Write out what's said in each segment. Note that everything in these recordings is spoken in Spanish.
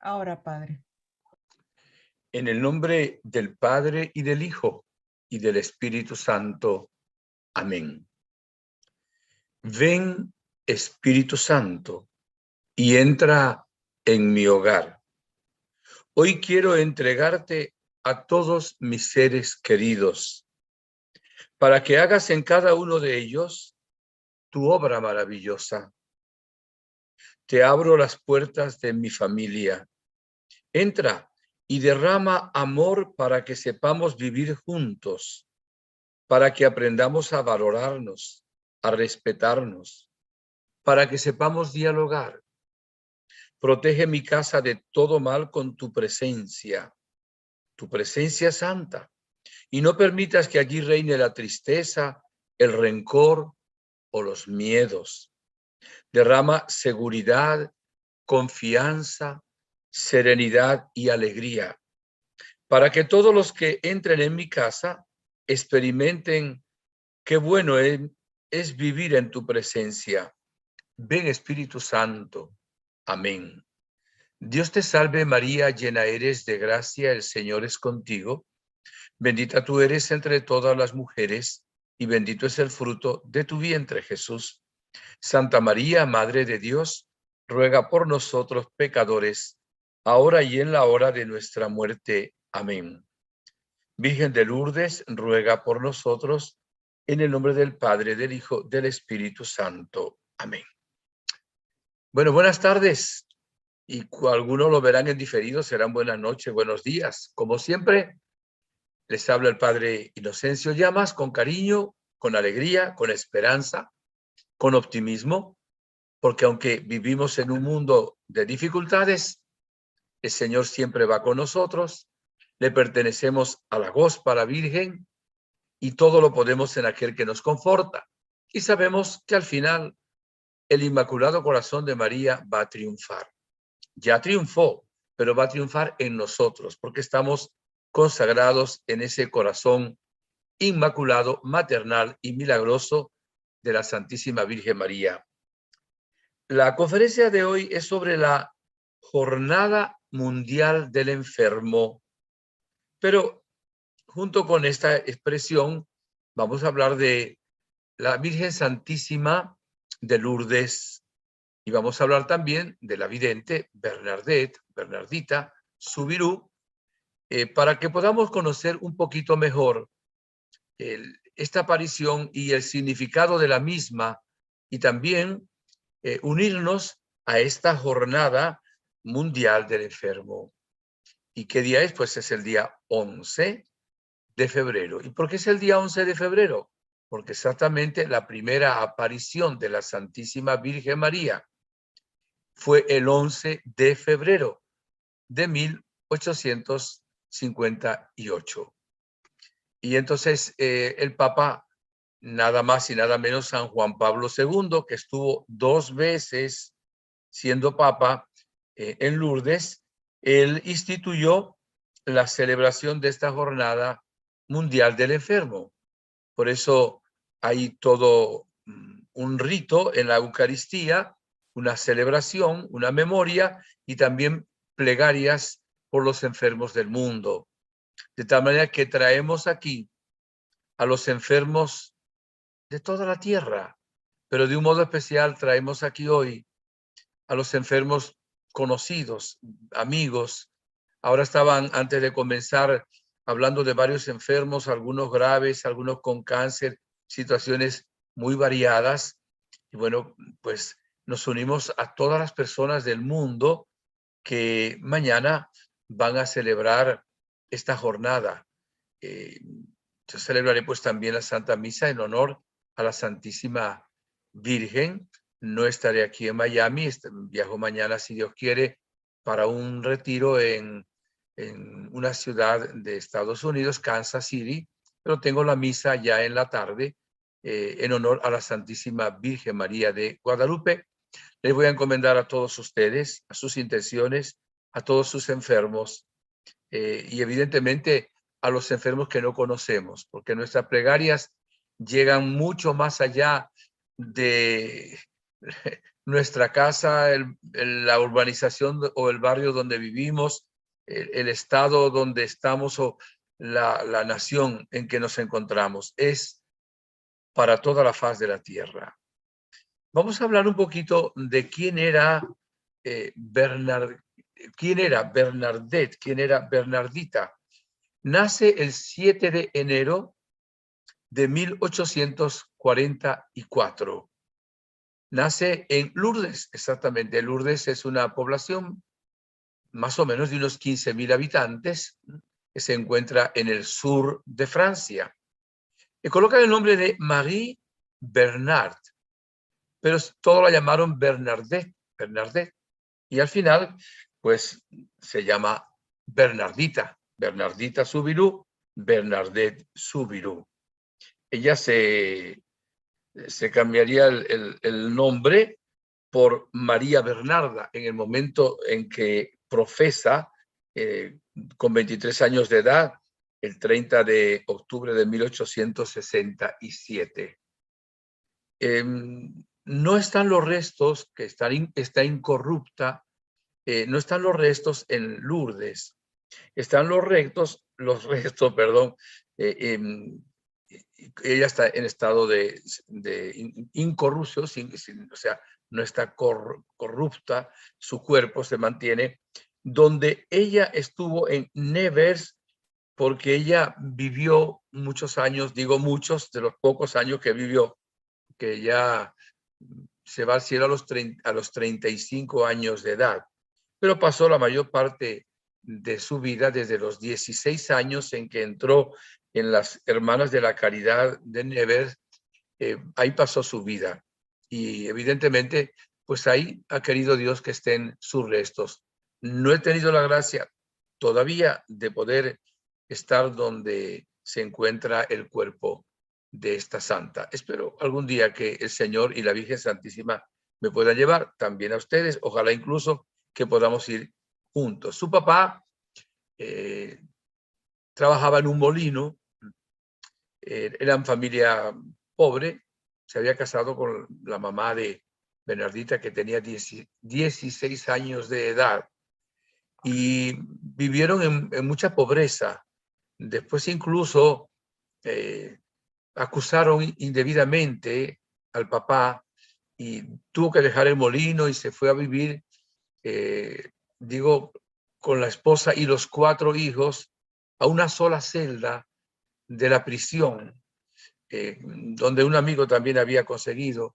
ahora, Padre. En el nombre del Padre y del Hijo y del Espíritu Santo. Amén. Ven, Espíritu Santo, y entra en mi hogar. Hoy quiero entregarte a todos mis seres queridos, para que hagas en cada uno de ellos tu obra maravillosa. Te abro las puertas de mi familia. Entra y derrama amor para que sepamos vivir juntos, para que aprendamos a valorarnos, a respetarnos, para que sepamos dialogar. Protege mi casa de todo mal con tu presencia santa, y no permitas que allí reine la tristeza, el rencor o los miedos. Derrama seguridad, confianza, serenidad y alegría, para que todos los que entren en mi casa experimenten qué bueno es vivir en tu presencia. Ven, Espíritu Santo. Amén. Dios te salve María, llena eres de gracia, el Señor es contigo. Bendita tú eres entre todas las mujeres, y bendito es el fruto de tu vientre, Jesús. Santa María, Madre de Dios, ruega por nosotros pecadores, ahora y en la hora de nuestra muerte. Amén. Virgen de Lourdes, ruega por nosotros, en el nombre del Padre, del Hijo, del Espíritu Santo. Amén. Bueno, buenas tardes. Y algunos lo verán en diferido, serán buenas noches, buenos días. Como siempre, les habla el Padre Inocencio Llamas, con cariño, con alegría, con esperanza, con optimismo, porque aunque vivimos en un mundo de dificultades, el Señor siempre va con nosotros, le pertenecemos a la Gospa, a la Virgen, y todo lo podemos en aquel que nos conforta. Y sabemos que al final el Inmaculado Corazón de María va a triunfar. Ya triunfó, pero va a triunfar en nosotros, porque estamos consagrados en ese corazón inmaculado, maternal y milagroso de la Santísima Virgen María. La conferencia de hoy es sobre la Jornada Mundial del Enfermo, pero junto con esta expresión vamos a hablar de la Virgen Santísima de Lourdes y vamos a hablar también de la vidente Bernardita Subirú, para que podamos conocer un poquito mejor esta aparición y el significado de la misma, y también unirnos a esta jornada mundial del enfermo. ¿Y qué día es? Pues es el día 11 de febrero. ¿Y por qué es el día 11 de febrero? Porque exactamente la primera aparición de la Santísima Virgen María fue el 11 de febrero de 1858. Y entonces el Papa, nada más y nada menos San Juan Pablo II, que estuvo 2 veces siendo Papa en Lourdes, él instituyó la celebración de esta jornada mundial del enfermo. Por eso hay todo un rito en la Eucaristía, una celebración, una memoria y también plegarias por los enfermos del mundo. De tal manera que traemos aquí a los enfermos de toda la tierra, pero de un modo especial traemos aquí hoy a los enfermos conocidos, amigos. Ahora estaban, antes de comenzar, hablando de varios enfermos, algunos graves, algunos con cáncer, situaciones muy variadas. Y bueno, pues nos unimos a todas las personas del mundo que mañana van a celebrar esta jornada. Yo celebraré pues también la Santa Misa en honor a la Santísima Virgen. No estaré aquí en Miami, viajo mañana, si Dios quiere, para un retiro en una ciudad de Estados Unidos, Kansas City, pero tengo la misa ya en la tarde en honor a la Santísima Virgen María de Guadalupe. Les voy a encomendar a todos ustedes, a sus intenciones, a todos sus enfermos y evidentemente a los enfermos que no conocemos, porque nuestras plegarias llegan mucho más allá de nuestra casa, la urbanización o el barrio donde vivimos, el estado donde estamos o la nación en que nos encontramos. Es para toda la faz de la tierra. Vamos a hablar un poquito de quién era Bernadette, quién era Bernardita. Nace el 7 de enero de 1844. Nace en Lourdes, exactamente. Lourdes es una población más o menos de unos 15.000 habitantes que se encuentra en el sur de Francia. Le colocan el nombre de Marie Bernard, pero todos la llamaron Bernadette. Y al final, pues se llama Bernardita Soubirous, Bernadette Soubirous. Ella se cambiaría el nombre por María Bernarda en el momento en que profesa con 23 años de edad, el 30 de octubre de 1867. No están los restos, que está incorrupta, no están los restos en Lourdes, están los restos, perdón, ella está en estado de incorrupción, o sea, no está corrupta, su cuerpo se mantiene, donde ella estuvo en Nevers, porque ella vivió muchos años, digo muchos, de los pocos años que vivió, que ya se va al cielo a los 35 años de edad, pero pasó la mayor parte de su vida desde los 16 años en que entró en las Hermanas de la Caridad de Nevers. Ahí pasó su vida y evidentemente pues ahí ha querido Dios que estén sus restos. No he tenido la gracia todavía de poder estar donde se encuentra el cuerpo de esta santa. Espero algún día que el Señor y la Virgen Santísima me puedan llevar también a ustedes, ojalá incluso que podamos ir juntos. Su papá trabajaba en un molino, eran familia pobre, se había casado con la mamá de Bernardita, que tenía 16 años de edad, y vivieron en mucha pobreza. Después incluso acusaron indebidamente al papá y tuvo que dejar el molino y se fue a vivir, digo, con la esposa y los 4 hijos a una sola celda de la prisión, donde un amigo también había conseguido,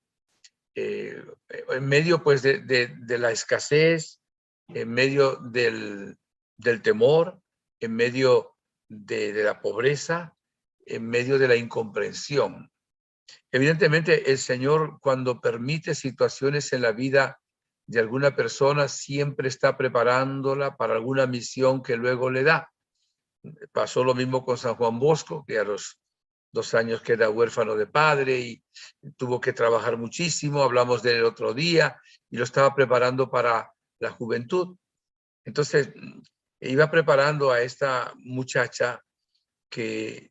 en medio pues de la escasez, en medio del temor, en medio de la pobreza, en medio de la incomprensión. Evidentemente, el Señor, cuando permite situaciones en la vida de alguna persona, siempre está preparándola para alguna misión que luego le da. Pasó lo mismo con San Juan Bosco, que a los 2 años queda huérfano de padre y tuvo que trabajar muchísimo. Hablamos de él el otro día y lo estaba preparando para la juventud. Entonces, iba preparando a esta muchacha que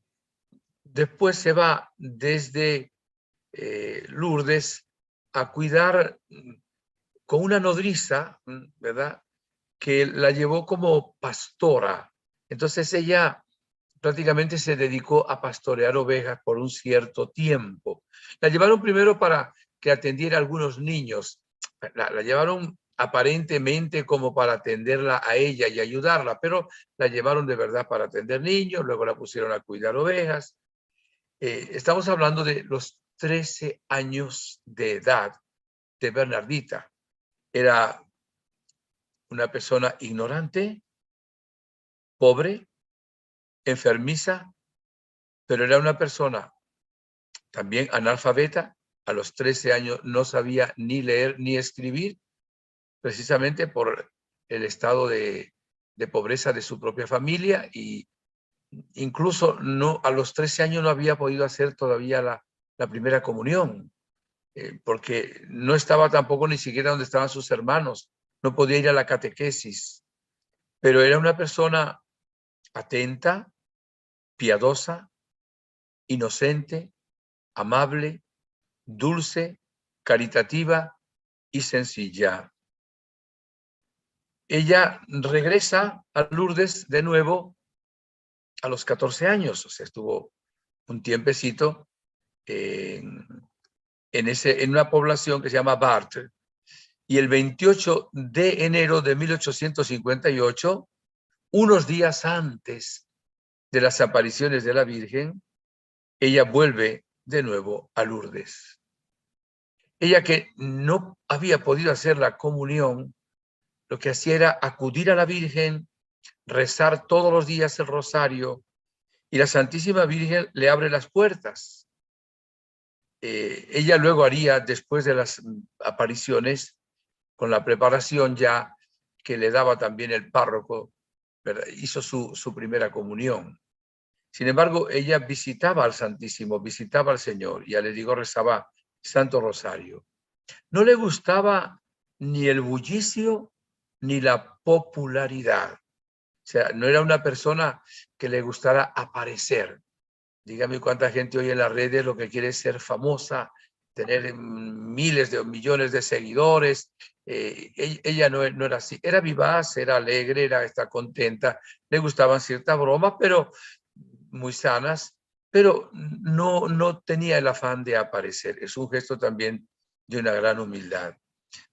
después se va desde Lourdes a cuidar con una nodriza, ¿verdad?, que la llevó como pastora. Entonces ella prácticamente se dedicó a pastorear ovejas por un cierto tiempo. La llevaron primero para que atendiera a algunos niños. La llevaron aparentemente como para atenderla a ella y ayudarla, pero la llevaron de verdad para atender niños, luego la pusieron a cuidar ovejas. Estamos hablando de los 13 años de edad de Bernardita. Era una persona ignorante, pobre, enfermiza, pero era una persona también analfabeta. A los 13 años no sabía ni leer ni escribir, precisamente por el estado de pobreza de su propia familia, y incluso a los 13 años no había podido hacer todavía la primera comunión, porque no estaba tampoco ni siquiera donde estaban sus hermanos, no podía ir a la catequesis, pero era una persona atenta, piadosa, inocente, amable, dulce, caritativa, y sencilla. Ella regresa a Lourdes de nuevo a los 14 años, o sea, estuvo un tiempecito en una población que se llama Bartre. Y el 28 de enero de 1858, unos días antes de las apariciones de la Virgen, ella vuelve de nuevo a Lourdes. Ella, que no había podido hacer la comunión, lo que hacía era acudir a la Virgen, rezar todos los días el rosario, y la Santísima Virgen le abre las puertas. Ella luego haría, después de las apariciones, con la preparación ya que le daba también el párroco, ¿verdad? Hizo su primera comunión. Sin embargo, ella visitaba al Santísimo, visitaba al Señor, y ya le digo, rezaba Santo Rosario. No le gustaba ni el bullicio ni la popularidad. O sea, no era una persona que le gustara aparecer. Dígame cuánta gente hoy en las redes lo que quiere es ser famosa, tener miles de millones de seguidores. Ella no era así. Era vivaz, era alegre, está contenta. Le gustaban ciertas bromas, pero muy sanas, pero no tenía el afán de aparecer. Es un gesto también de una gran humildad.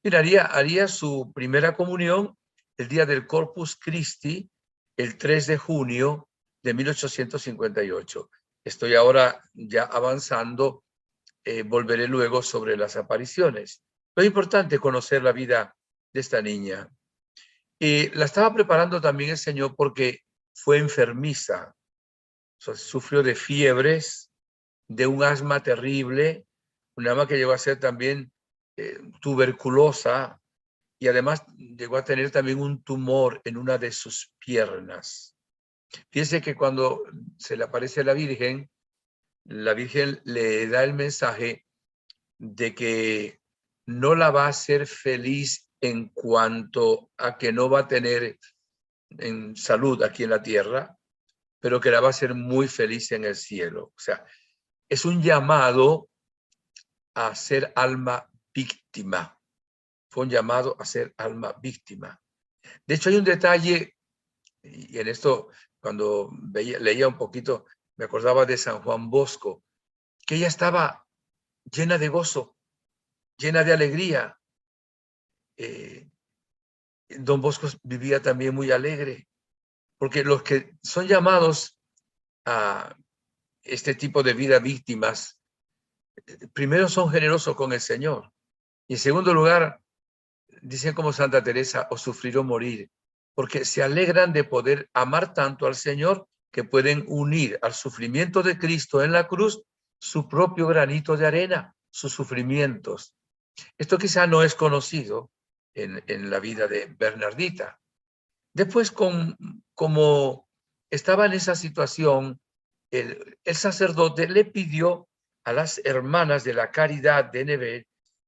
Mira, haría su primera comunión el día del Corpus Christi, el 3 de junio de 1858. Estoy ahora ya avanzando, volveré luego sobre las apariciones. Lo importante es conocer la vida de esta niña. La estaba preparando también el Señor porque fue enfermiza, o sea, sufrió de fiebres, de un asma terrible, un asma que llegó a ser también tuberculosa, y además llegó a tener también un tumor en una de sus piernas. Fíjense que cuando se le aparece a la Virgen le da el mensaje de que no la va a hacer feliz en cuanto a que no va a tener en salud aquí en la tierra, pero que la va a hacer muy feliz en el cielo. O sea, es un llamado a ser alma víctima. Fue un llamado a ser alma víctima. De hecho, hay un detalle, y en esto, cuando leía un poquito, me acordaba de San Juan Bosco, que ella estaba llena de gozo, llena de alegría. Don Bosco vivía también muy alegre, porque los que son llamados a este tipo de vida víctimas, primero son generosos con el Señor, y en segundo lugar, dicen como Santa Teresa, o sufrir o morir, porque se alegran de poder amar tanto al Señor que pueden unir al sufrimiento de Cristo en la cruz su propio granito de arena, sus sufrimientos. Esto quizá no es conocido en la vida de Bernardita. Después, como estaba en esa situación, el sacerdote le pidió a las hermanas de la Caridad de Nevers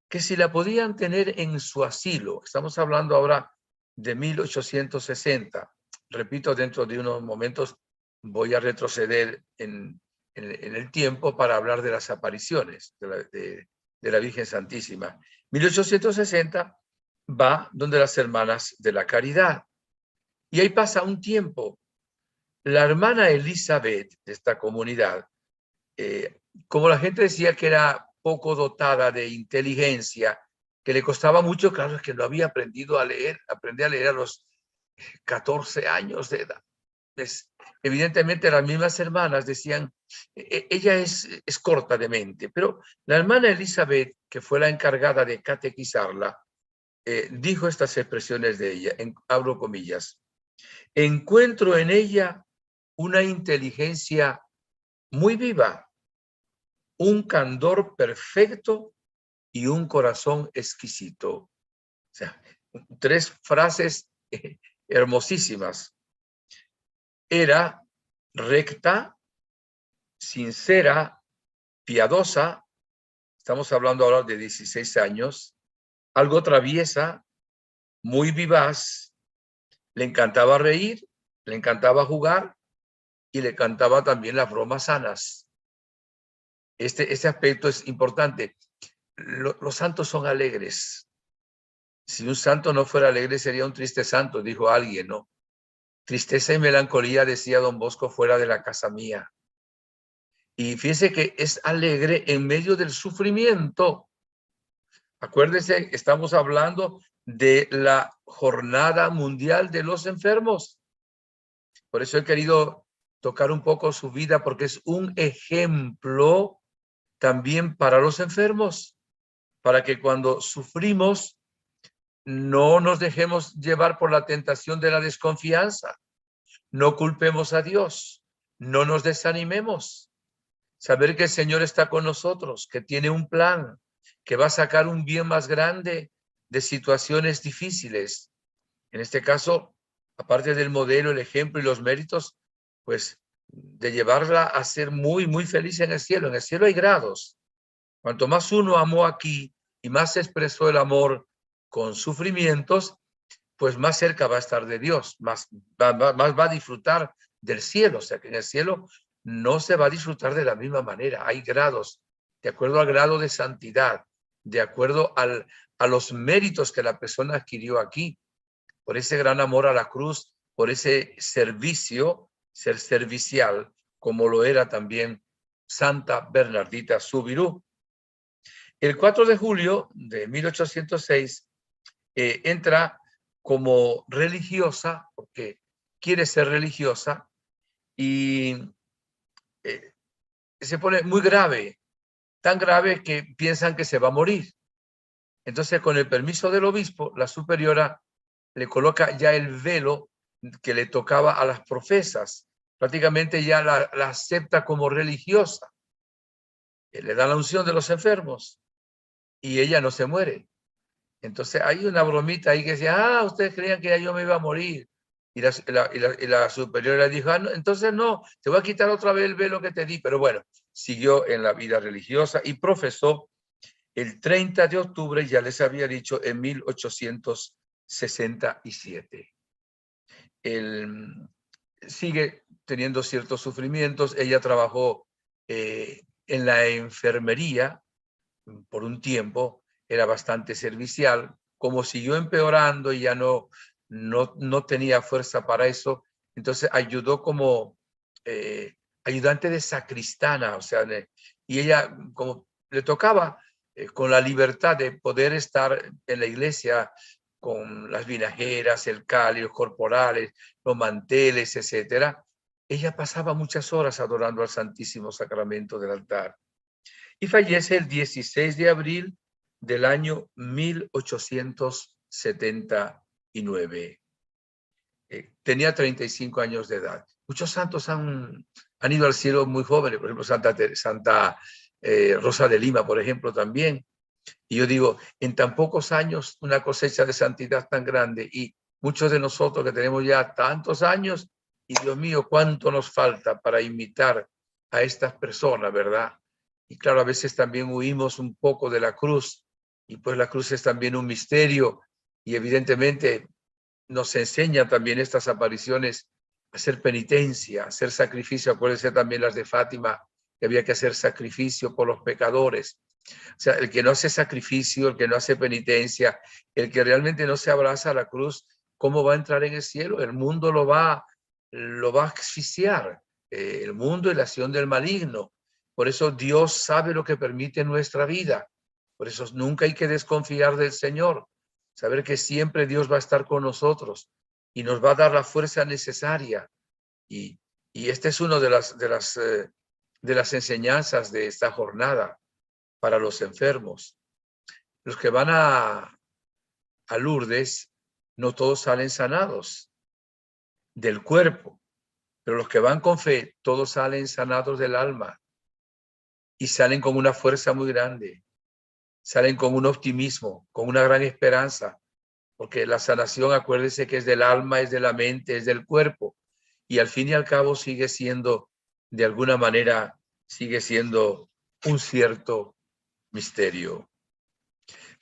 que si la podían tener en su asilo. Estamos hablando ahora de 1860. Repito, dentro de unos momentos voy a retroceder en el tiempo para hablar de las apariciones de la Virgen Santísima. 1860 va donde las hermanas de la Caridad. Y ahí pasa un tiempo. La hermana Elizabeth de esta comunidad, como la gente decía que era poco dotada de inteligencia, que le costaba mucho, claro, es que no había aprendido a leer, aprendí a leer a los 14 años de edad. Evidentemente las mismas hermanas decían, ella es corta de mente, pero la hermana Elizabeth, que fue la encargada de catequizarla, dijo estas expresiones de ella, abro comillas: encuentro en ella una inteligencia muy viva, un candor perfecto y un corazón exquisito. O sea, 3 frases hermosísimas. Era recta, sincera, piadosa, estamos hablando ahora de 16 años, algo traviesa, muy vivaz, le encantaba reír, le encantaba jugar y le encantaba también las bromas sanas. Este aspecto es importante. Los santos son alegres, Si un santo no fuera alegre, sería un triste santo, dijo alguien, ¿no? Tristeza y melancolía, decía don Bosco, fuera de la casa mía. Y fíjese que es alegre en medio del sufrimiento. Acuérdense, estamos hablando de la Jornada Mundial de los Enfermos. Por eso he querido tocar un poco su vida, porque es un ejemplo también para los enfermos, para que cuando sufrimos no nos dejemos llevar por la tentación de la desconfianza, no culpemos a Dios, no nos desanimemos, saber que el Señor está con nosotros, que tiene un plan, que va a sacar un bien más grande de situaciones difíciles. En este caso, aparte del modelo, el ejemplo y los méritos, pues de llevarla a ser muy, muy feliz en el cielo. En el cielo hay grados. Cuanto más uno amó aquí y más expresó el amor con sufrimientos, pues más cerca va a estar de Dios, más va a disfrutar del cielo. O sea que en el cielo no se va a disfrutar de la misma manera. Hay grados, de acuerdo al grado de santidad, de acuerdo a los méritos que la persona adquirió aquí, por ese gran amor a la cruz, por ese servicio, ser servicial, como lo era también Santa Bernardita Subirú. El 4 de julio de 1806 entra como religiosa, porque quiere ser religiosa, y se pone muy grave, tan grave que piensan que se va a morir. Entonces, con el permiso del obispo, la superiora le coloca ya el velo que le tocaba a las profesas. Prácticamente ya la acepta como religiosa. Le da la unción de los enfermos y ella no se muere. Entonces hay una bromita ahí que decía, ustedes creían que ya yo me iba a morir. Y la superiora dijo, no, entonces no, te voy a quitar otra vez el velo que te di. Pero bueno, siguió en la vida religiosa y profesó el 30 de octubre, ya les había dicho, en 1867. Él sigue teniendo ciertos sufrimientos. Ella trabajó en la enfermería por un tiempo, era bastante servicial. Como siguió empeorando y ya no tenía fuerza para eso, entonces ayudó como ayudante de sacristana, o sea, y ella como le tocaba con la libertad de poder estar en la iglesia con las vinajeras, el cáliz, los corporales, los manteles, etcétera. Ella pasaba muchas horas adorando al Santísimo Sacramento del altar y fallece el 16 de abril del año 1879. Tenía 35 años de edad. Muchos santos han ido al cielo muy jóvenes, por ejemplo, Santa Rosa de Lima, por ejemplo, también. Y yo digo, en tan pocos años, una cosecha de santidad tan grande, y muchos de nosotros que tenemos ya tantos años, y Dios mío, cuánto nos falta para imitar a estas personas, ¿verdad? Y claro, a veces también huimos un poco de la cruz, y pues la cruz es también un misterio, y evidentemente nos enseña también estas apariciones a hacer penitencia, a hacer sacrificio. Acuérdense también las de Fátima, que había que hacer sacrificio por los pecadores. O sea, el que no hace sacrificio, el que no hace penitencia, el que realmente no se abraza a la cruz, ¿cómo va a entrar en el cielo? El mundo lo va a asfixiar, el mundo y la acción del maligno. Por eso Dios sabe lo que permite en nuestra vida. Por eso nunca hay que desconfiar del Señor. Saber que siempre Dios va a estar con nosotros y nos va a dar la fuerza necesaria. Y esta es una de las enseñanzas de esta jornada para los enfermos. Los que van a Lourdes, no todos salen sanados del cuerpo, pero los que van con fe, todos salen sanados del alma y salen con una fuerza muy grande, salen con un optimismo, con una gran esperanza, porque la sanación, acuérdense que es del alma, es de la mente, es del cuerpo, y al fin y al cabo sigue siendo, de alguna manera, sigue siendo un cierto misterio.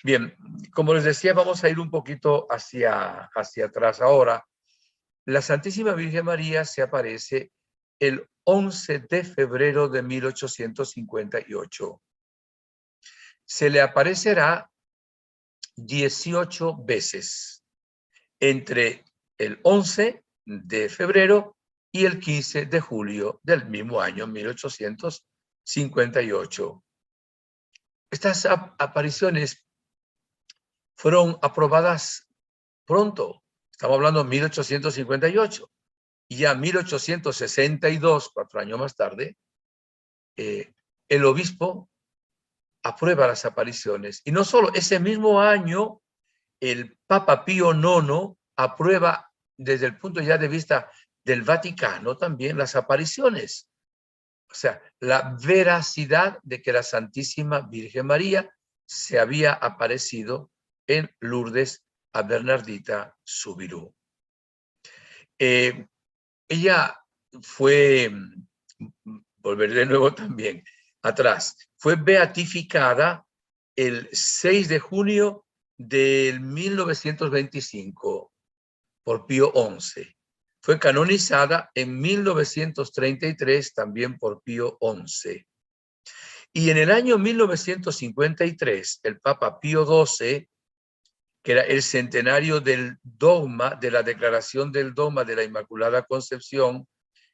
Bien, como les decía, vamos a ir un poquito hacia atrás ahora. La Santísima Virgen María se aparece el 11 de febrero de 1858. Se le aparecerá 18 veces entre el 11 de febrero y el 15 de julio del mismo año, 1858. Estas apariciones fueron aprobadas pronto. Estamos hablando de 1858. Y ya en 1862, 4 años más tarde, el obispo aprueba las apariciones. Y no solo, ese mismo año, el Papa Pío IX aprueba desde el punto ya de vista del Vaticano también las apariciones. O sea, la veracidad de que la Santísima Virgen María se había aparecido en Lourdes a Bernardita Subirú. Ella fue, volveré de nuevo también atrás, fue beatificada el 6 de junio del 1925 por Pío XI. Fue canonizada en 1933 también por Pío XI. Y en el año 1953, el Papa Pío XII, que era el centenario del dogma, de la declaración del dogma de la Inmaculada Concepción,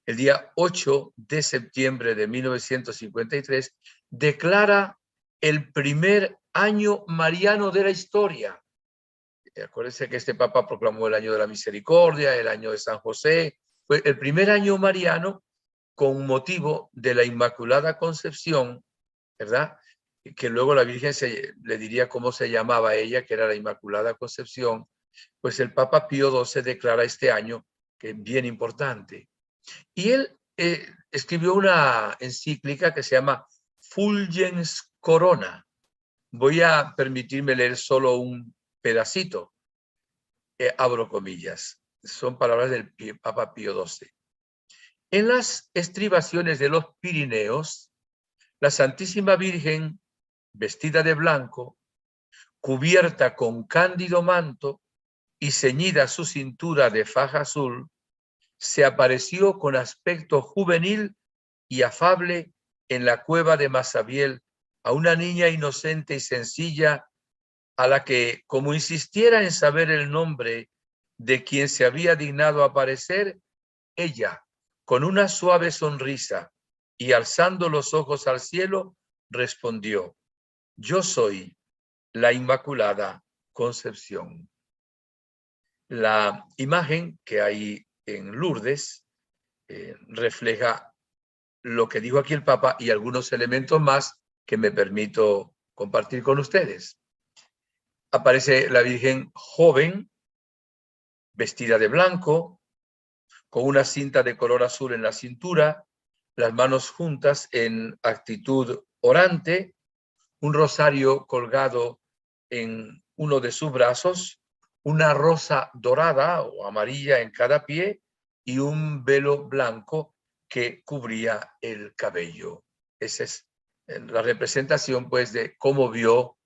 el día 8 de septiembre de 1953, declara el primer año mariano de la historia. Acuérdense que este Papa proclamó el año de la misericordia, el año de San José. Fue el primer año mariano con motivo de la Inmaculada Concepción, ¿verdad? Que luego la Virgen le diría cómo se llamaba ella, que era la Inmaculada Concepción. Pues el Papa Pío XII declara este año, que es bien importante. Y él escribió una encíclica que se llama Fulgens Corona. Voy a permitirme leer solo un pedacito. Abro comillas. Son palabras del Papa Pío XII. En las estribaciones de los Pirineos, la Santísima Virgen, vestida de blanco, cubierta con cándido manto y ceñida su cintura de faja azul, se apareció con aspecto juvenil y afable en la cueva de Masabiel a una niña inocente y sencilla, a la que, como insistiera en saber el nombre de quien se había dignado aparecer, ella, con una suave sonrisa y alzando los ojos al cielo, respondió: yo soy la Inmaculada Concepción. La imagen que hay en Lourdes refleja lo que dijo aquí el Papa y algunos elementos más que me permito compartir con ustedes. Aparece la Virgen joven, vestida de blanco, con una cinta de color azul en la cintura, las manos juntas en actitud orante, un rosario colgado en uno de sus brazos, una rosa dorada o amarilla en cada pie y un velo blanco que cubría el cabello. Esa es la representación, pues, de cómo vio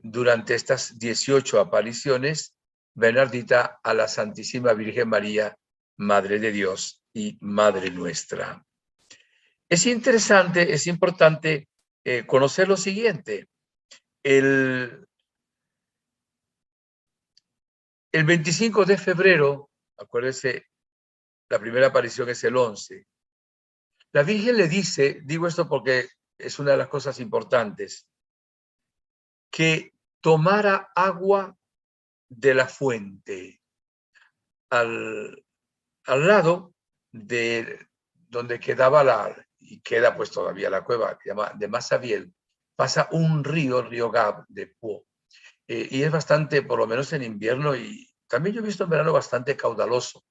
durante estas 18 apariciones Bernardita a la Santísima Virgen María, Madre de Dios y Madre nuestra. Es interesante, es importante conocer lo siguiente. El 25 de febrero, acuérdense, la primera aparición es el 11. La Virgen le dice, digo esto porque es una de las cosas importantes, que tomara agua de la fuente al lado de donde quedaba y queda pues todavía la cueva, que se llama de Masabiel, pasa un río, el río Gab de Pau. Y es bastante, por lo menos en invierno, y también yo he visto en verano bastante caudaloso.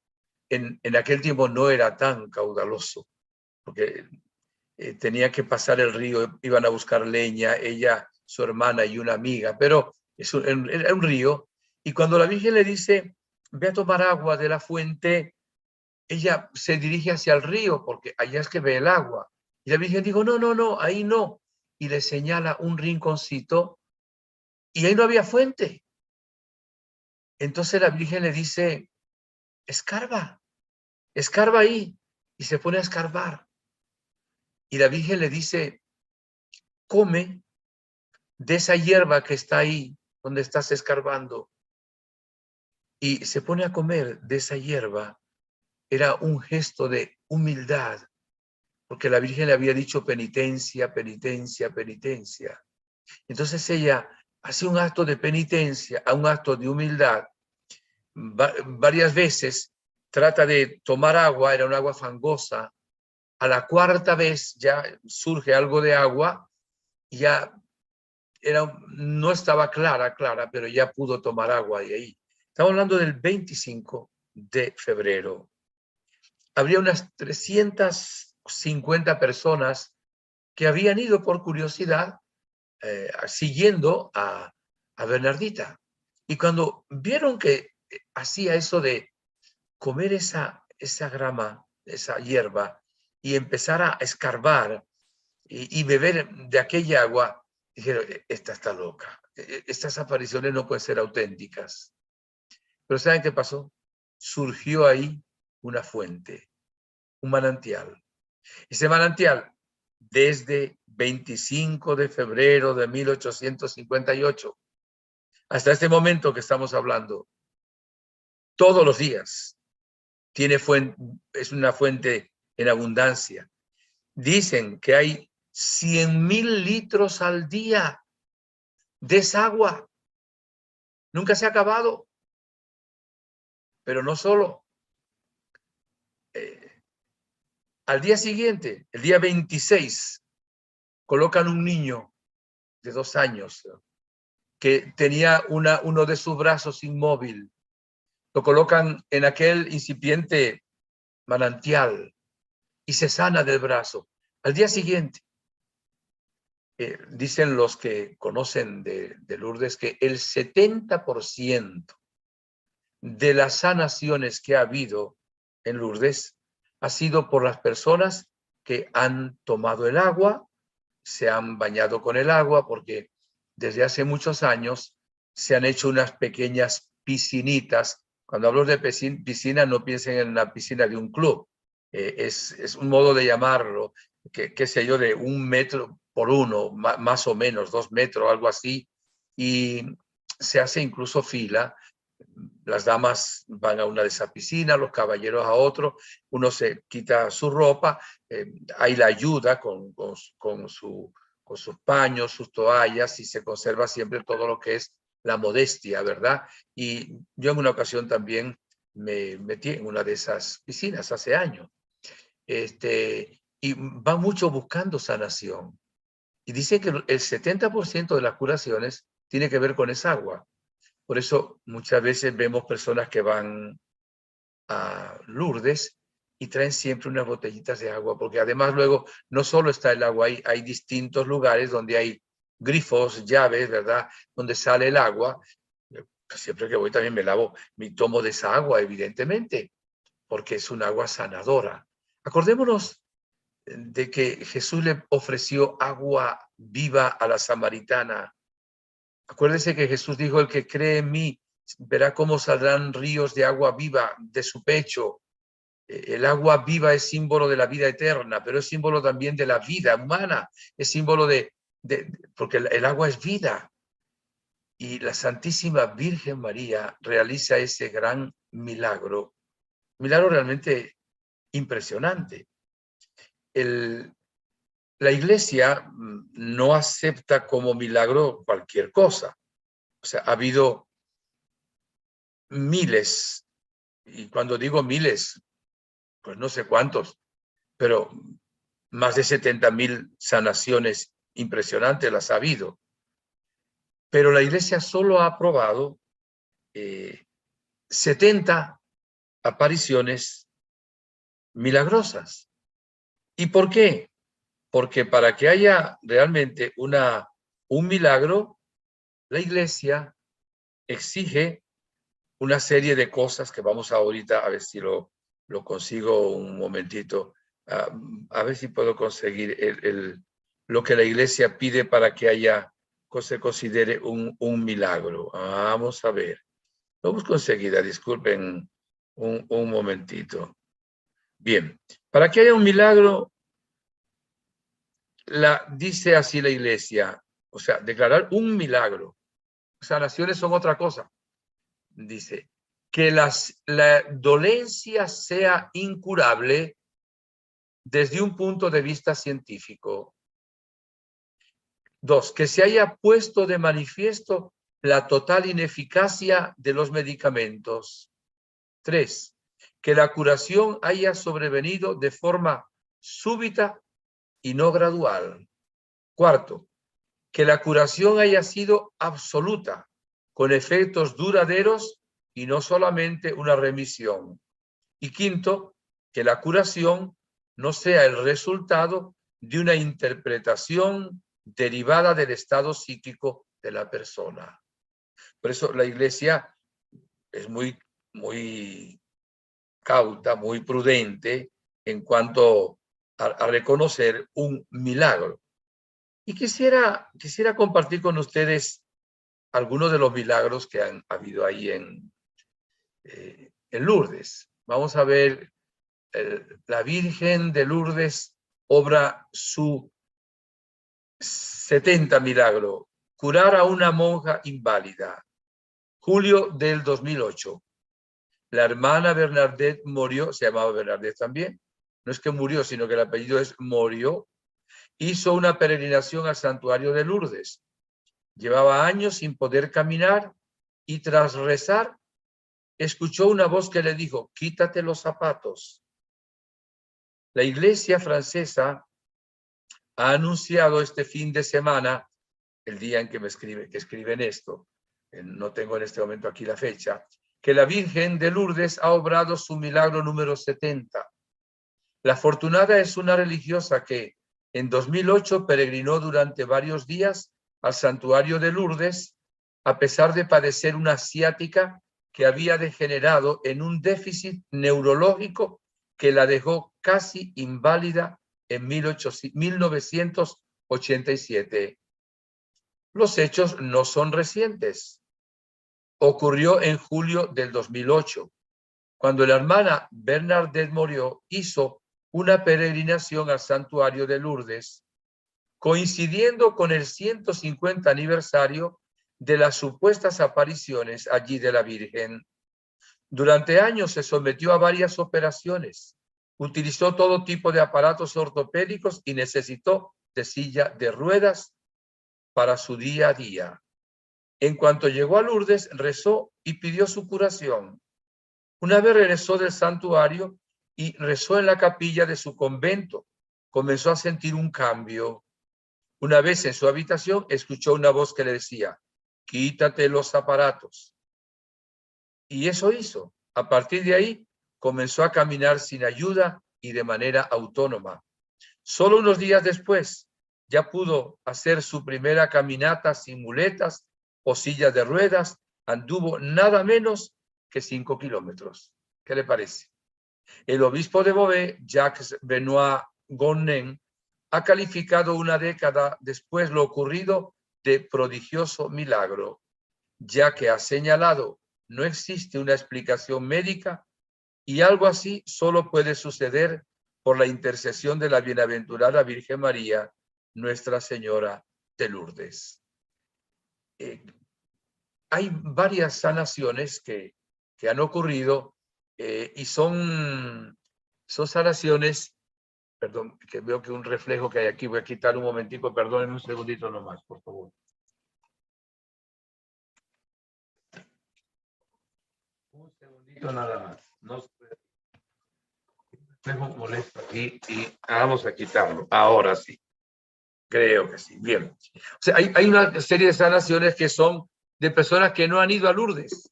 En aquel tiempo no era tan caudaloso, porque tenía que pasar el río, iban a buscar leña, ella, su hermana y una amiga, pero era un río. Y cuando la Virgen le dice, ve a tomar agua de la fuente, ella se dirige hacia el río, porque allá es que ve el agua. Y la Virgen dijo, no, no, no, ahí no. Y le señala un rinconcito, y ahí no había fuente. Entonces la Virgen le dice, escarba ahí. Y se pone a escarbar. Y la Virgen le dice, come de esa hierba que está ahí. donde estás escarbando. Y se pone a comer de esa hierba. Era un gesto de humildad, porque la Virgen le había dicho penitencia, penitencia, penitencia. Entonces ella hace un acto de penitencia, un acto de humildad. Varias veces trata de tomar agua, era un agua fangosa. A la cuarta vez ya surge algo de agua, y ya no estaba clara, pero ya pudo tomar agua de ahí. Estamos hablando del 25 de febrero. Habría unas 350 personas que habían ido por curiosidad siguiendo a Bernardita. Y cuando vieron que hacía eso de comer esa grama, esa hierba, y empezar a escarbar y beber de aquella agua, dijeron, esta está loca. Estas apariciones no pueden ser auténticas. Pero ¿saben qué pasó? Surgió ahí una fuente, un manantial. Ese manantial, desde 25 de febrero de 1858, hasta este momento que estamos hablando, todos los días, es una fuente en abundancia. Dicen que hay 100,000 litros al día de esa agua. Nunca se ha acabado. Pero no solo. Al día siguiente, el día 26, colocan un niño de 2 años que tenía uno de sus brazos inmóvil. Lo colocan en aquel incipiente manantial y se sana del brazo. Al día siguiente, dicen los que conocen de Lourdes que el 70% de las sanaciones que ha habido en Lourdes ha sido por las personas que han tomado el agua, se han bañado con el agua, porque desde hace muchos años se han hecho unas pequeñas piscinitas. Cuando hablo de piscina, no piensen en la piscina de un club. Es un modo de llamarlo, qué sé yo, de 1 metro por 1, más o menos, 2 metros, algo así. Y se hace incluso fila. Las damas van a una de esas piscinas, los caballeros a otro, uno se quita su ropa, hay la ayuda con sus paños, sus toallas, y se conserva siempre todo lo que es la modestia, ¿verdad? Y yo en una ocasión también me metí en una de esas piscinas hace años. Y va mucho buscando sanación. Y dice que el 70% de las curaciones tiene que ver con esa agua. Por eso muchas veces vemos personas que van a Lourdes y traen siempre unas botellitas de agua, porque además luego no solo está el agua, hay distintos lugares donde hay grifos, llaves, ¿verdad? Donde sale el agua. Siempre que voy también me tomo de esa agua, evidentemente, porque es un agua sanadora. Acordémonos de que Jesús le ofreció agua viva a la samaritana. Acuérdense que Jesús dijo, el que cree en mí verá cómo saldrán ríos de agua viva de su pecho. El agua viva es símbolo de la vida eterna, pero es símbolo también de la vida humana, es símbolo porque el agua es vida. Y la Santísima Virgen María realiza ese gran milagro realmente impresionante. La Iglesia no acepta como milagro cualquier cosa. O sea, ha habido miles, y cuando digo miles, pues no sé cuántos, pero más de 70,000 sanaciones impresionantes las ha habido. Pero la Iglesia solo ha aprobado 70 apariciones milagrosas. ¿Y por qué? Porque para que haya realmente un milagro, la Iglesia exige una serie de cosas que vamos ahorita a ver si lo consigo un momentito, a ver si puedo conseguir lo que la Iglesia pide para que se considere un milagro. Vamos a ver. Lo busco enseguida, disculpen un momentito. Bien, para que haya un milagro, dice así la Iglesia, o sea, declarar un milagro sanaciones son otra cosa. Dice, que la dolencia sea incurable desde un punto de vista científico. 2, que se haya puesto de manifiesto la total ineficacia de los medicamentos. 3, que la curación haya sobrevenido de forma súbita y no gradual. 4, que la curación haya sido absoluta, con efectos duraderos y no solamente una remisión. Y 5, que la curación no sea el resultado de una interpretación derivada del estado psíquico de la persona. Por eso la Iglesia es muy cauta, muy prudente en cuanto a reconocer un milagro. Y quisiera compartir con ustedes algunos de los milagros que han habido ahí en Lourdes. Vamos a ver, la Virgen de Lourdes obra su 70 milagro, curar a una monja inválida. Julio del 2008. La hermana Bernadette Morió, se llamaba Bernadette también, no es que murió, sino que el apellido es Morió, hizo una peregrinación al santuario de Lourdes. Llevaba años sin poder caminar y tras rezar, escuchó una voz que le dijo, quítate los zapatos. La Iglesia francesa ha anunciado este fin de semana, el día en que escriben esto, no tengo en este momento aquí la fecha, que la Virgen de Lourdes ha obrado su milagro número 70. La afortunada es una religiosa que en 2008 peregrinó durante varios días al santuario de Lourdes, a pesar de padecer una ciática que había degenerado en un déficit neurológico que la dejó casi inválida en 1987. Los hechos no son recientes. Ocurrió en julio del 2008, cuando la hermana Bernadette Morió hizo una peregrinación al santuario de Lourdes, coincidiendo con el 150 aniversario de las supuestas apariciones allí de la Virgen. Durante años se sometió a varias operaciones, utilizó todo tipo de aparatos ortopédicos y necesitó de silla de ruedas para su día a día. En cuanto llegó a Lourdes, rezó y pidió su curación. Una vez regresó del santuario y rezó en la capilla de su convento, comenzó a sentir un cambio. Una vez en su habitación, escuchó una voz que le decía, quítate los aparatos. Y eso hizo. A partir de ahí, comenzó a caminar sin ayuda y de manera autónoma. Solo unos días después, ya pudo hacer su primera caminata sin muletas o sillas de ruedas, anduvo nada menos que 5 kilómetros. ¿Qué le parece? El obispo de Beauvais, Jacques Benoit Gonnen, ha calificado una década después lo ocurrido de prodigioso milagro, ya que ha señalado no existe una explicación médica y algo así solo puede suceder por la intercesión de la bienaventurada Virgen María, Nuestra Señora de Lourdes. Hay varias sanaciones que han ocurrido y son sanaciones, perdón, que veo que un reflejo que hay aquí, voy a quitar un momentico, perdónenme un segundito nomás, por favor. Un segundito nada más. No se puede. Reflejo molesto aquí y vamos a quitarlo. Ahora sí. Creo que sí. Bien. O sea, hay una serie de sanaciones que son de personas que no han ido a Lourdes,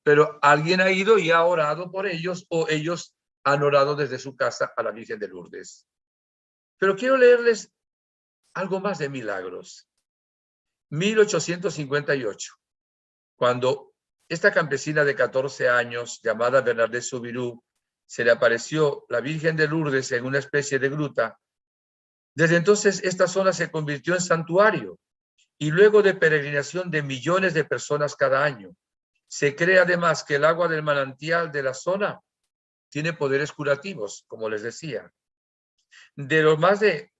pero alguien ha ido y ha orado por ellos o ellos han orado desde su casa a la Virgen de Lourdes. Pero quiero leerles algo más de milagros. 1858, cuando esta campesina de 14 años, llamada Bernadette Soubirous, se le apareció la Virgen de Lourdes en una especie de gruta. Desde entonces, esta zona se convirtió en santuario y luego de peregrinación de millones de personas cada año. Se cree además que el agua del manantial de la zona tiene poderes curativos, como les decía. De los más de,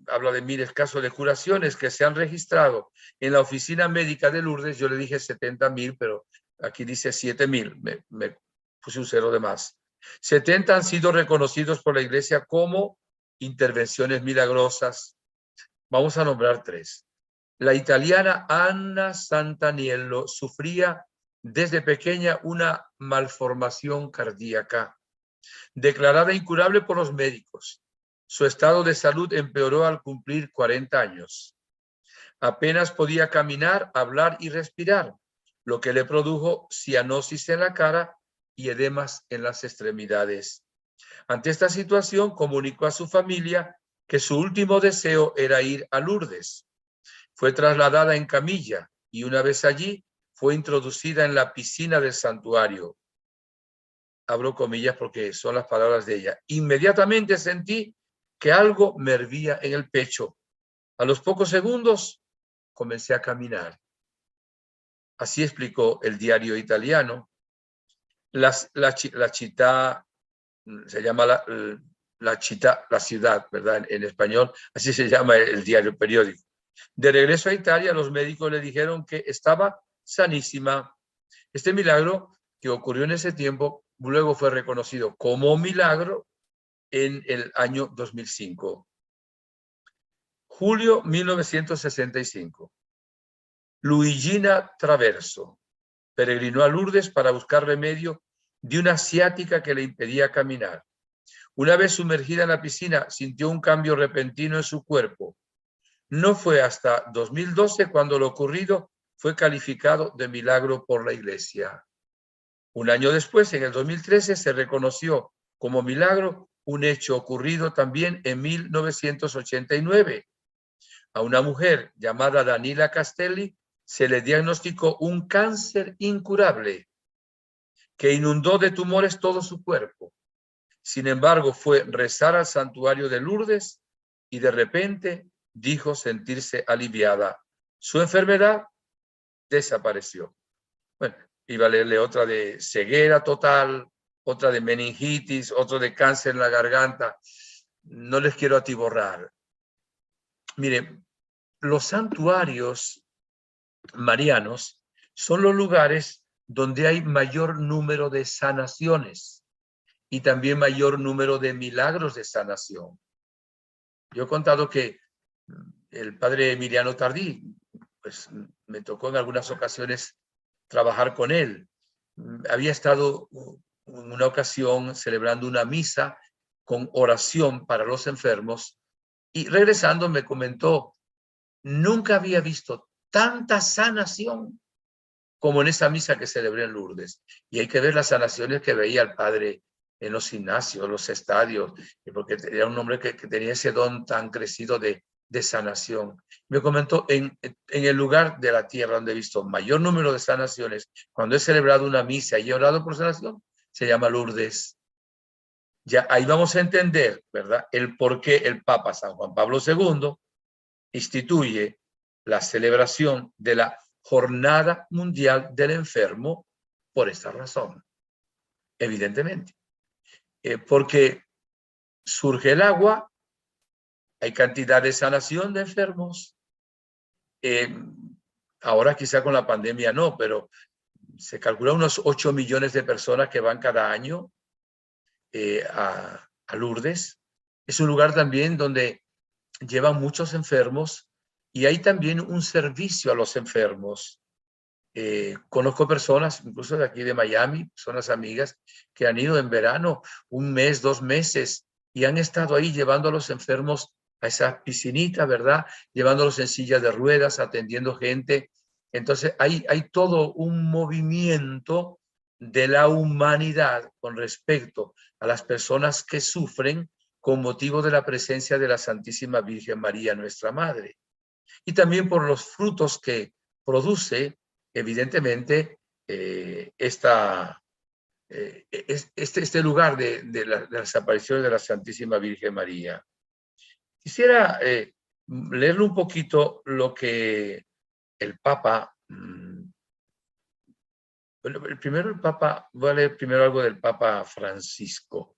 habla de miles casos de curaciones que se han registrado en la oficina médica de Lourdes, yo le dije 70.000, pero aquí dice 7.000, me puse un cero de más. 70 han sido reconocidos por la Iglesia como intervenciones milagrosas. Vamos a nombrar 3. La italiana Anna Santaniello sufría desde pequeña una malformación cardíaca, declarada incurable por los médicos. Su estado de salud empeoró al cumplir 40 años. Apenas podía caminar, hablar y respirar, lo que le produjo cianosis en la cara y edemas en las extremidades. Ante esta situación, comunicó a su familia que su último deseo era ir a Lourdes. Fue trasladada en camilla y una vez allí fue introducida en la piscina del santuario. Abro comillas porque son las palabras de ella. Inmediatamente sentí que algo me hervía en el pecho. A los pocos segundos comencé a caminar. Así explicó el diario italiano. La città, se llama la città, la ciudad, ¿verdad? En español, así se llama el diario, el periódico. De regreso a Italia, los médicos le dijeron que estaba sanísima. Este milagro que ocurrió en ese tiempo luego fue reconocido como milagro en el año 2005. Julio 1965. Luigina Traverso peregrinó a Lourdes para buscar remedio de una ciática que le impedía caminar. Una vez sumergida en la piscina, sintió un cambio repentino en su cuerpo. No fue hasta 2012 cuando lo ocurrido fue calificado de milagro por la Iglesia. Un año después, en el 2013, se reconoció como milagro un hecho ocurrido también en 1989. A una mujer llamada Danila Castelli se le diagnosticó un cáncer incurable que inundó de tumores todo su cuerpo. Sin embargo, fue rezar al santuario de Lourdes y de repente dijo sentirse aliviada. Su enfermedad desapareció. Bueno, iba a leerle otra de ceguera total, otra de meningitis, otro de cáncer en la garganta. No les quiero atiborrar. Miren, los santuarios marianos son los lugares donde hay mayor número de sanaciones y también mayor número de milagros de sanación. Yo he contado que el padre Emiliano Tardí, pues me tocó en algunas ocasiones trabajar con él. Había estado en una ocasión celebrando una misa con oración para los enfermos y regresando me comentó, nunca había visto tanta sanación como en esa misa que celebré en Lourdes. Y hay que ver las sanaciones que veía el padre en los gimnasios, los estadios, porque era un hombre que tenía ese don tan crecido de sanación. Me comentó, en el lugar de la tierra donde he visto mayor número de sanaciones, cuando he celebrado una misa y he orado por sanación, se llama Lourdes. Ya ahí vamos a entender, ¿verdad?, el por qué el Papa San Juan Pablo II instituye la celebración de la Jornada Mundial del Enfermo por esta razón, evidentemente. Porque surge el agua, hay cantidad de sanación de enfermos. Ahora quizá con la pandemia no, pero se calcula unos 8 millones de personas que van cada año a Lourdes. Es un lugar también donde llevan muchos enfermos y hay también un servicio a los enfermos. Conozco personas, incluso de aquí de Miami, personas amigas, que han ido en verano 1 mes, 2 meses, y han estado ahí llevando a los enfermos a esa piscinita, ¿verdad? Llevándolos en sillas de ruedas, atendiendo gente. Entonces hay todo un movimiento de la humanidad con respecto a las personas que sufren con motivo de la presencia de la Santísima Virgen María, nuestra Madre. Y también por los frutos que produce, evidentemente, este lugar de las apariciones de la Santísima Virgen María. Quisiera leerle un poquito lo que el Papa, voy a leer primero algo del Papa Francisco.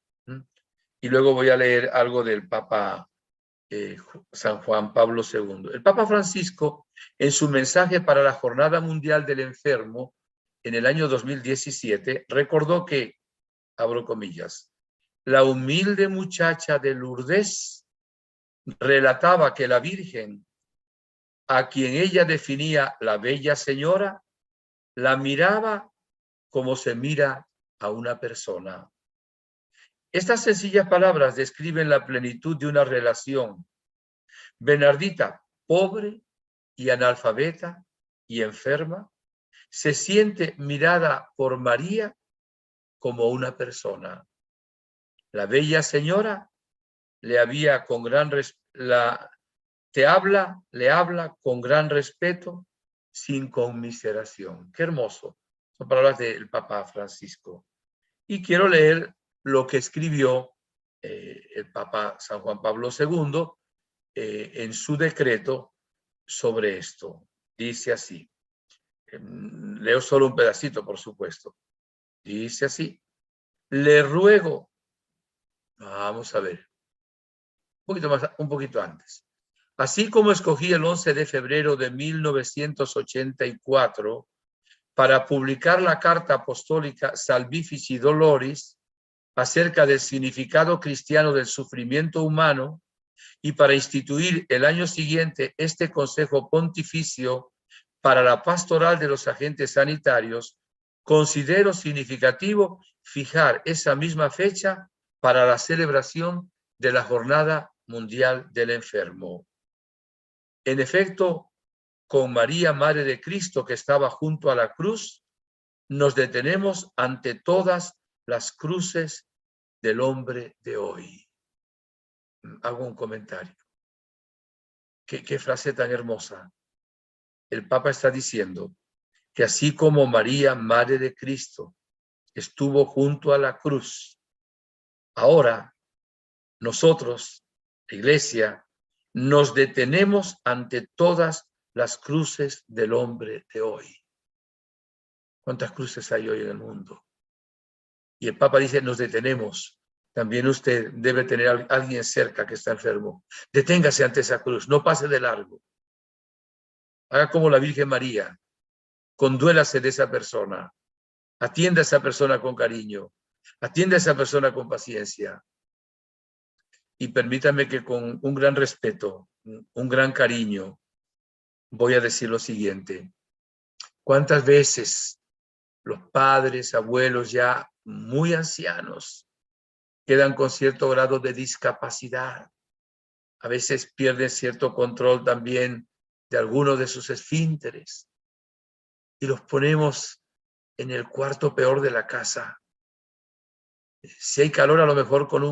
y luego voy a leer algo del Papa San Juan Pablo II. El Papa Francisco, en su mensaje para la Jornada Mundial del Enfermo, en el año 2017, recordó que, abro comillas, la humilde muchacha de Lourdes relataba que la Virgen, a quien ella definía la bella señora, la miraba como se mira a una persona. Estas sencillas palabras describen la plenitud de una relación. Bernardita, pobre y analfabeta y enferma, se siente mirada por María como una persona. La bella señora le había con gran le habla con gran respeto, sin conmiseración. Qué hermoso. Son palabras del Papa Francisco. Y quiero leer lo que escribió el Papa San Juan Pablo II en su decreto sobre esto. Dice así. Leo solo un pedacito, por supuesto. Dice así. Le ruego, vamos a ver, un poquito antes. Así como escogí el 11 de febrero de 1984 para publicar la carta apostólica Salvifici Doloris acerca del significado cristiano del sufrimiento humano y para instituir el año siguiente este Consejo Pontificio para la pastoral de los agentes sanitarios, considero significativo fijar esa misma fecha para la celebración de la Jornada Mundial del Enfermo. En efecto, con María, Madre de Cristo, que estaba junto a la cruz, nos detenemos ante todas las cruces del hombre de hoy. Hago un comentario. ¿Qué frase tan hermosa? El Papa está diciendo que así como María, Madre de Cristo, estuvo junto a la cruz, ahora nosotros, la Iglesia, nos detenemos ante todas las cruces del hombre de hoy. ¿Cuántas cruces hay hoy en el mundo? Y el Papa dice, nos detenemos. También usted debe tener a alguien cerca que está enfermo. Deténgase ante esa cruz, no pase de largo. Haga como la Virgen María, conduélase de esa persona, atienda a esa persona con cariño, atienda a esa persona con paciencia. Y permítame que con un gran respeto, un gran cariño, voy a decir lo siguiente. ¿Cuántas veces los padres, abuelos ya muy ancianos quedan con cierto grado de discapacidad? A veces pierden cierto control también de algunos de sus esfínteres y los ponemos en el cuarto peor de la casa. Si hay calor, a lo mejor con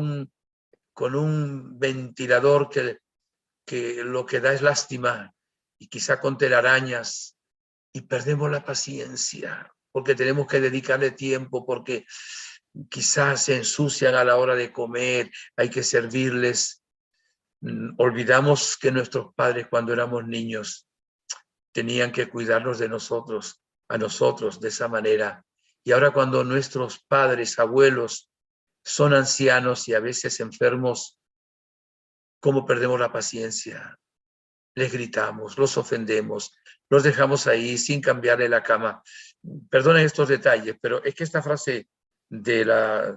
un ventilador que lo que da es lástima, y quizá con telarañas, y perdemos la paciencia porque tenemos que dedicarle tiempo, porque quizás se ensucian a la hora de comer, hay que servirles. Olvidamos que nuestros padres, cuando éramos niños, tenían que cuidarnos de nosotros, a nosotros de esa manera. Y ahora cuando nuestros padres, abuelos, son ancianos y a veces enfermos, ¿cómo perdemos la paciencia? Les gritamos, los ofendemos, los dejamos ahí sin cambiarle la cama. Perdonen estos detalles, pero es que esta frase del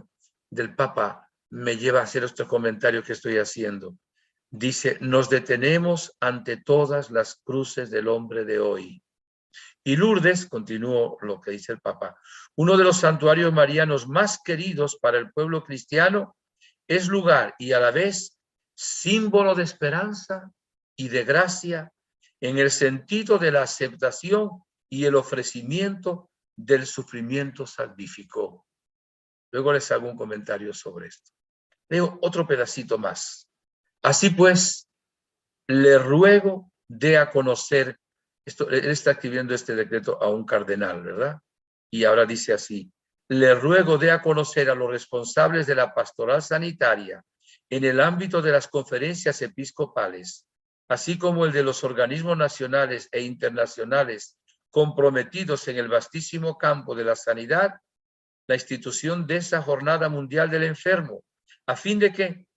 Papa me lleva a hacer estos comentarios que estoy haciendo. Dice, nos detenemos ante todas las cruces del hombre de hoy. Y Lourdes, continúo lo que dice el Papa, uno de los santuarios marianos más queridos para el pueblo cristiano, es lugar y a la vez símbolo de esperanza y de gracia en el sentido de la aceptación y el ofrecimiento del sufrimiento salvífico. Luego les hago un comentario sobre esto. Leo otro pedacito más. Así pues, le ruego dé a conocer, él está escribiendo este decreto a un cardenal, ¿verdad? Y ahora dice así, le ruego dé a conocer a los responsables de la pastoral sanitaria en el ámbito de las conferencias episcopales, así como el de los organismos nacionales e internacionales comprometidos en el vastísimo campo de la sanidad, la institución de esa Jornada Mundial del Enfermo, a fin de que,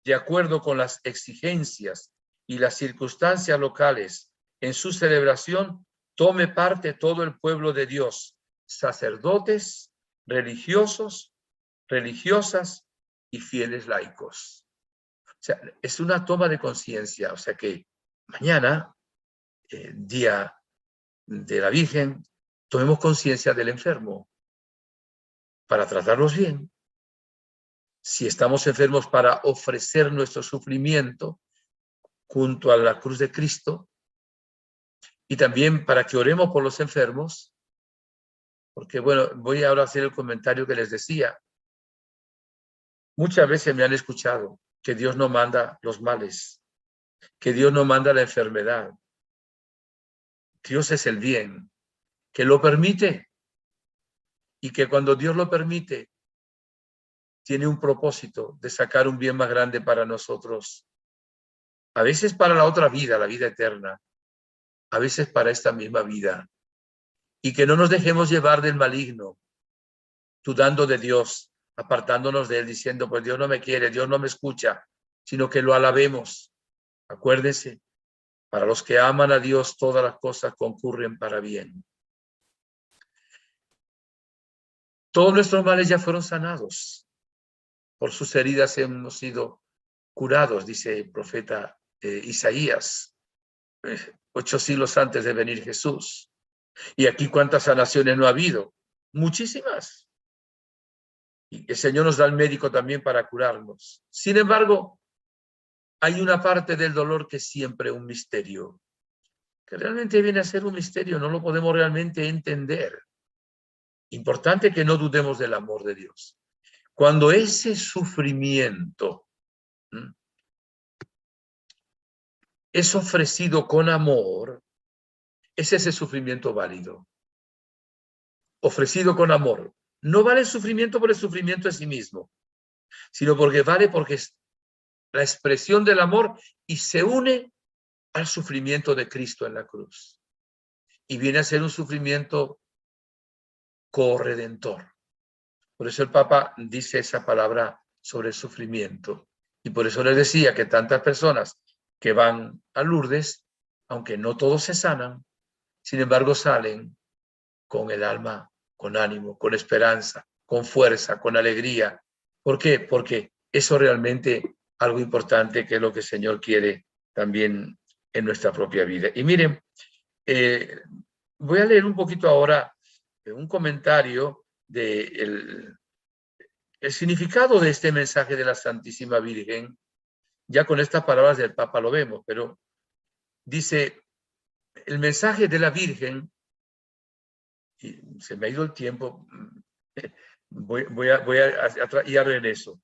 de acuerdo con las exigencias y las circunstancias locales, en su celebración tome parte todo el pueblo de Dios, sacerdotes, religiosos, religiosas y fieles laicos. O sea, es una toma de conciencia. O sea que mañana, día de la Virgen, tomemos conciencia del enfermo para tratarlos bien. Si estamos enfermos, para ofrecer nuestro sufrimiento junto a la cruz de Cristo, y también para que oremos por los enfermos, porque bueno, voy ahora a hacer el comentario que les decía. Muchas veces me han escuchado que Dios no manda los males, que Dios no manda la enfermedad. Dios es el bien, que lo permite, y que cuando Dios lo permite, tiene un propósito de sacar un bien más grande para nosotros. A veces para la otra vida, la vida eterna, a veces para esta misma vida. Y que no nos dejemos llevar del maligno, dudando de Dios, apartándonos de él, diciendo, pues Dios no me quiere, Dios no me escucha, sino que lo alabemos. Acuérdense, para los que aman a Dios, todas las cosas concurren para bien. Todos nuestros males ya fueron sanados. Por sus heridas hemos sido curados, dice el profeta Isaías, 8 siglos antes de venir Jesús. Y aquí, ¿cuántas sanaciones no ha habido? Muchísimas. Y el Señor nos da el médico también para curarnos. Sin embargo, hay una parte del dolor que es siempre un misterio, que realmente viene a ser un misterio, no lo podemos realmente entender. Importante que no dudemos del amor de Dios. Cuando ese sufrimiento es ofrecido con amor, es ese sufrimiento válido. Ofrecido con amor. No vale el sufrimiento por el sufrimiento en sí mismo, sino porque vale porque es la expresión del amor y se une al sufrimiento de Cristo en la cruz. Y viene a ser un sufrimiento corredentor. Por eso el Papa dice esa palabra sobre el sufrimiento. Y por eso les decía que tantas personas que van a Lourdes, aunque no todos se sanan, sin embargo salen con el alma, con ánimo, con esperanza, con fuerza, con alegría. ¿Por qué? Porque eso realmente algo importante, que es lo que el Señor quiere también en nuestra propia vida. Y miren, voy a leer un poquito ahora un comentario de el significado de este mensaje de la Santísima Virgen. Ya con estas palabras del Papa lo vemos, pero dice, el mensaje de la Virgen, y se me ha ido el tiempo, y a regreso.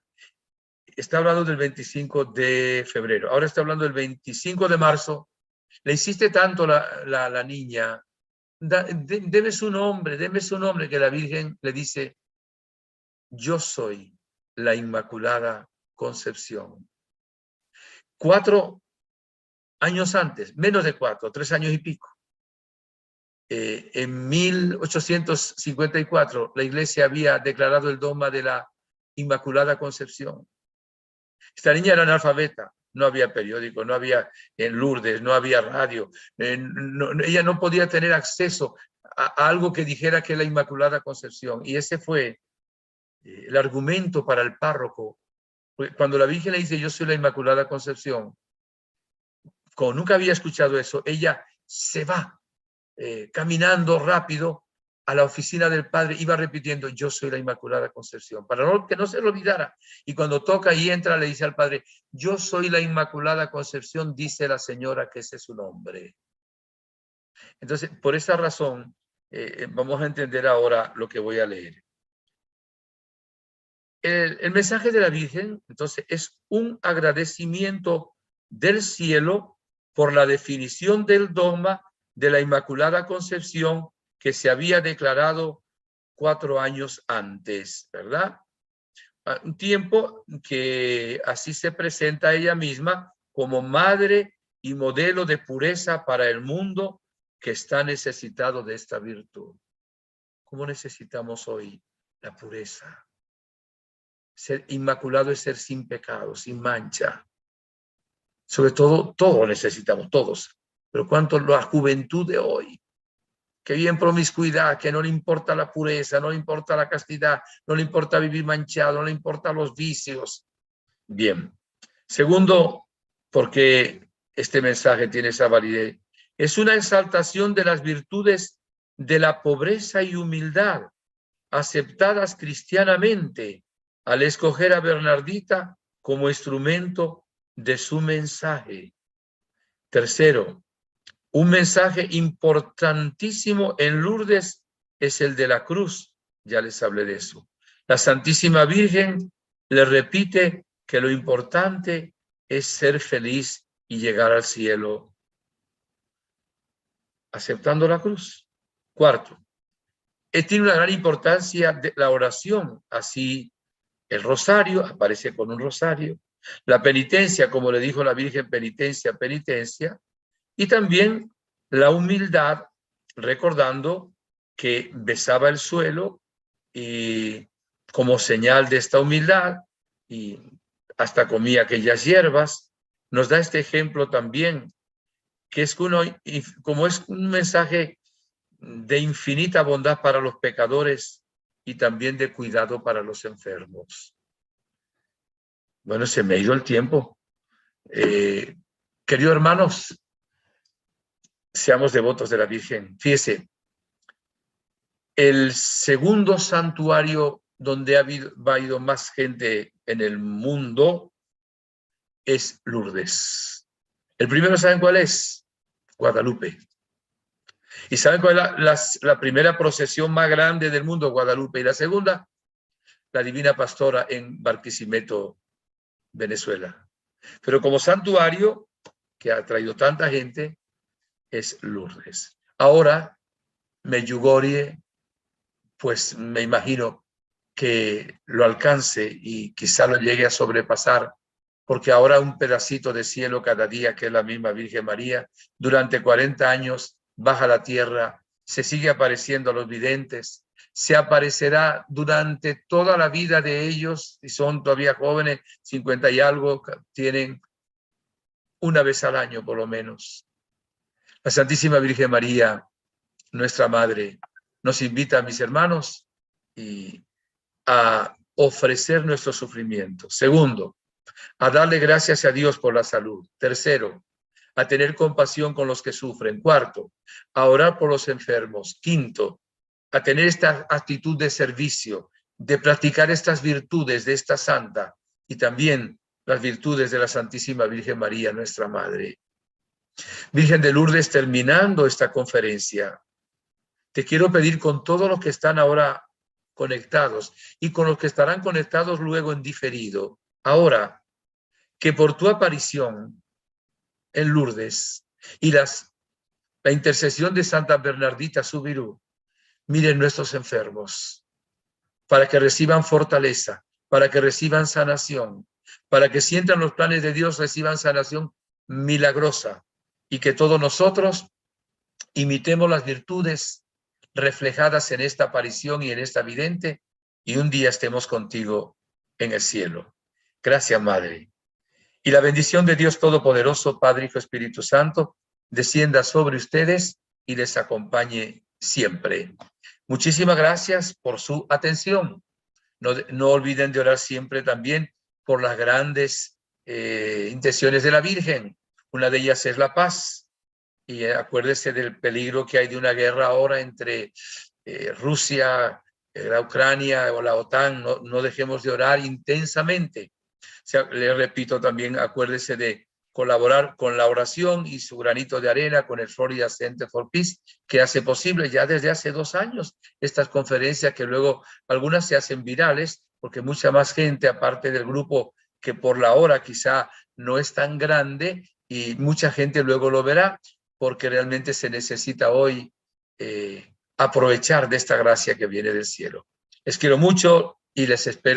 Está hablando del 25 de febrero, ahora está hablando del 25 de marzo. Le insiste tanto la niña, deme su nombre, que la Virgen le dice, yo soy la Inmaculada Concepción. 4 años antes, menos de 4, 3 años y pico, en 1854, la Iglesia había declarado el dogma de la Inmaculada Concepción. Esta niña era analfabeta, no había periódico, no había en Lourdes, no había radio, ella no podía tener acceso a algo que dijera que es la Inmaculada Concepción. Y ese fue el argumento para el párroco. Cuando la Virgen le dice, yo soy la Inmaculada Concepción, como nunca había escuchado eso, ella se va caminando rápido a la oficina del Padre, iba repitiendo, yo soy la Inmaculada Concepción, para que no se lo olvidara. Y cuando toca y entra, le dice al Padre, yo soy la Inmaculada Concepción, dice la señora que ese es su nombre. Entonces, por esa razón, vamos a entender ahora lo que voy a leer. El mensaje de la Virgen, entonces, es un agradecimiento del cielo por la definición del dogma de la Inmaculada Concepción que se había declarado 4 años antes, ¿verdad? Un tiempo que así se presenta ella misma como madre y modelo de pureza para el mundo que está necesitado de esta virtud. ¿Cómo necesitamos hoy la pureza? Ser inmaculado es ser sin pecado, sin mancha. Sobre todo, todos necesitamos, todos. Pero cuánto la juventud de hoy, que vive en promiscuidad, que no le importa la pureza, no le importa la castidad, no le importa vivir manchado, no le importa los vicios. Bien. Segundo, porque este mensaje tiene esa validez, es una exaltación de las virtudes de la pobreza y humildad, aceptadas cristianamente, al escoger a Bernardita como instrumento de su mensaje. Tercero, un mensaje importantísimo en Lourdes es el de la cruz. Ya les hablé de eso. La Santísima Virgen le repite que lo importante es ser feliz y llegar al cielo aceptando la cruz. Cuarto, tiene una gran importancia de la oración. Así el rosario, aparece con un rosario. La penitencia, como le dijo la Virgen, penitencia, penitencia. Y también la humildad, recordando que besaba el suelo y como señal de esta humildad, y hasta comía aquellas hierbas. Nos da este ejemplo también, que es como es un mensaje de infinita bondad para los pecadores y también de cuidado para los enfermos. Bueno, se me ha ido el tiempo. Queridos hermanos, seamos devotos de la Virgen. Fíjese, el segundo santuario donde ha ido más gente en el mundo es Lourdes. El primero, ¿saben cuál es? Guadalupe. ¿Y saben cuál es la primera procesión más grande del mundo? Guadalupe. Y la segunda, la Divina Pastora en Barquisimeto, Venezuela. Pero como santuario que ha traído tanta gente es Lourdes. Ahora, Medjugorje, pues me imagino que lo alcance y quizá lo llegue a sobrepasar, porque ahora un pedacito de cielo cada día, que es la misma Virgen María, durante 40 años baja a la tierra, se sigue apareciendo a los videntes, se aparecerá durante toda la vida de ellos, y son todavía jóvenes, 50 y algo, tienen una vez al año por lo menos. La Santísima Virgen María, nuestra Madre, nos invita a mis hermanos y a ofrecer nuestro sufrimiento. Segundo, a darle gracias a Dios por la salud. Tercero, a tener compasión con los que sufren. Cuarto, a orar por los enfermos. Quinto, a tener esta actitud de servicio, de practicar estas virtudes de esta santa y también las virtudes de la Santísima Virgen María, nuestra Madre. Virgen de Lourdes, terminando esta conferencia, te quiero pedir con todos los que están ahora conectados y con los que estarán conectados luego en diferido, ahora, que por tu aparición en Lourdes y la intercesión de Santa Bernardita Subirú, miren nuestros enfermos, para que reciban fortaleza, para que reciban sanación, para que sientan los planes de Dios, reciban sanación milagrosa y que todos nosotros imitemos las virtudes reflejadas en esta aparición y en esta vidente, y un día estemos contigo en el cielo. Gracias, Madre. Y la bendición de Dios Todopoderoso, Padre, Hijo, Espíritu Santo, descienda sobre ustedes y les acompañe siempre. Muchísimas gracias por su atención. No olviden de orar siempre también por las grandes intenciones de la Virgen. Una de ellas es la paz. Y acuérdese del peligro que hay de una guerra ahora entre Rusia, la Ucrania o la OTAN. No dejemos de orar intensamente. O sea, le repito también, acuérdese de colaborar con la oración y su granito de arena con el Florida Center for Peace, que hace posible ya desde hace 2 años estas conferencias que luego algunas se hacen virales, porque mucha más gente, aparte del grupo que por la hora quizá no es tan grande, y mucha gente luego lo verá, porque realmente se necesita hoy aprovechar de esta gracia que viene del cielo. Les quiero mucho y les espero.